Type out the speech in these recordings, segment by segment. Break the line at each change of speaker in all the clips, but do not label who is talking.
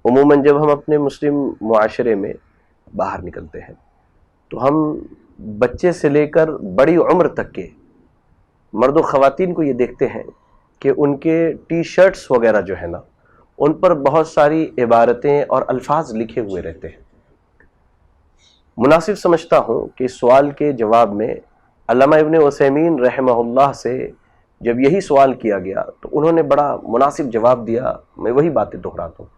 عموماً جب ہم اپنے مسلم معاشرے میں باہر نکلتے ہیں تو ہم بچے سے لے کر بڑی عمر تک کے مرد و خواتین کو یہ دیکھتے ہیں کہ ان کے ٹی شرٹس وغیرہ جو ہے نا ان پر بہت ساری عبارتیں اور الفاظ لکھے ہوئے رہتے ہیں۔ مناسب سمجھتا ہوں کہ اس سوال کے جواب میں علامہ ابن عثیمین رحمہ اللہ سے جب یہی سوال کیا گیا تو انہوں نے بڑا مناسب جواب دیا۔ میں وہی باتیں دہراتا ہوں۔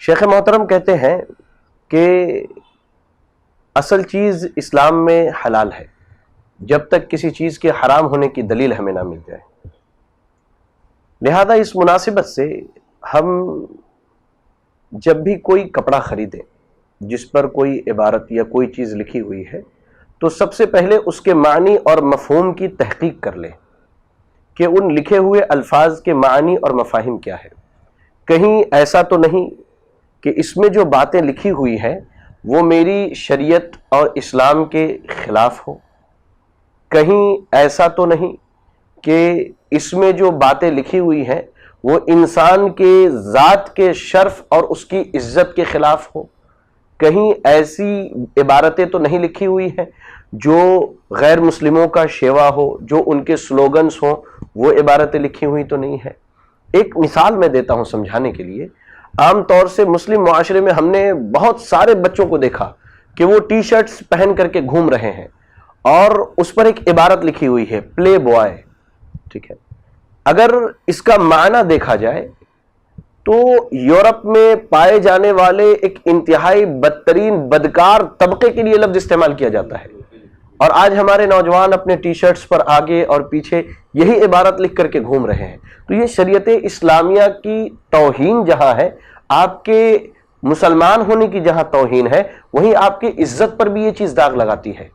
شیخ محترم کہتے ہیں کہ اصل چیز اسلام میں حلال ہے جب تک کسی چیز کے حرام ہونے کی دلیل ہمیں نہ مل جائے۔ لہذا اس مناسبت سے ہم جب بھی کوئی کپڑا خریدیں جس پر کوئی عبارت یا کوئی چیز لکھی ہوئی ہے تو سب سے پہلے اس کے معنی اور مفہوم کی تحقیق کر لیں کہ ان لکھے ہوئے الفاظ کے معنی اور مفاہیم کیا ہے۔ کہیں ایسا تو نہیں کہ اس میں جو باتیں لکھی ہوئی ہیں وہ میری شریعت اور اسلام کے خلاف ہو، کہیں ایسا تو نہیں کہ اس میں جو باتیں لکھی ہوئی ہیں وہ انسان کے ذات کے شرف اور اس کی عزت کے خلاف ہو، کہیں ایسی عبارتیں تو نہیں لکھی ہوئی ہیں جو غیر مسلموں کا شیوا ہو، جو ان کے سلوگنز ہوں، وہ عبارتیں لکھی ہوئی تو نہیں ہے۔ ایک مثال میں دیتا ہوں سمجھانے کے لیے۔ عام طور سے مسلم معاشرے میں ہم نے بہت سارے بچوں کو دیکھا کہ وہ ٹی شرٹس پہن کر کے گھوم رہے ہیں اور اس پر ایک عبارت لکھی ہوئی ہے پلے بوائے، ٹھیک ہے۔ اگر اس کا معنی دیکھا جائے تو یورپ میں پائے جانے والے ایک انتہائی بدترین بدکار طبقے کے لیے لفظ استعمال کیا جاتا ہے، اور آج ہمارے نوجوان اپنے ٹی شرٹس پر آگے اور پیچھے یہی عبارت لکھ کر کے گھوم رہے ہیں۔ تو یہ شریعت اسلامیہ کی توہین جہاں ہے، آپ کے مسلمان ہونے کی جہاں توہین ہے، وہیں آپ کی عزت پر بھی یہ چیز داغ لگاتی ہے۔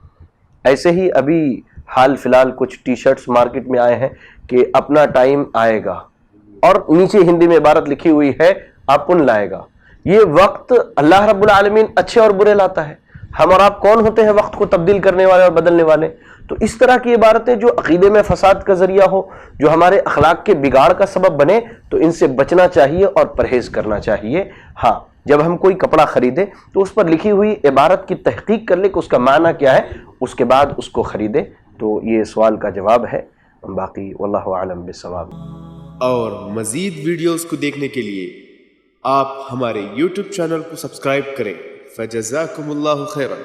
ایسے ہی ابھی حال فی الحال کچھ ٹی شرٹس مارکیٹ میں آئے ہیں کہ اپنا ٹائم آئے گا، اور نیچے ہندی میں عبارت لکھی ہوئی ہے اپن لائے گا۔ یہ وقت اللہ رب العالمین اچھے اور برے لاتا ہے، ہم اور آپ کون ہوتے ہیں وقت کو تبدیل کرنے والے اور بدلنے والے؟ تو اس طرح کی عبارتیں جو عقیدے میں فساد کا ذریعہ ہو، جو ہمارے اخلاق کے بگاڑ کا سبب بنے، تو ان سے بچنا چاہیے اور پرہیز کرنا چاہیے۔ ہاں، جب ہم کوئی کپڑا خریدیں تو اس پر لکھی ہوئی عبارت کی تحقیق کر لیں کہ اس کا معنی کیا ہے، اس کے بعد اس کو خریدیں۔ تو یہ سوال کا جواب ہے، باقی واللہ اعلم بالصواب۔
اور مزید ویڈیوز کو دیکھنے کے لیے آپ ہمارے YouTube چینل کو سبسکرائب کریں۔ فجزاکم اللہ خیرا۔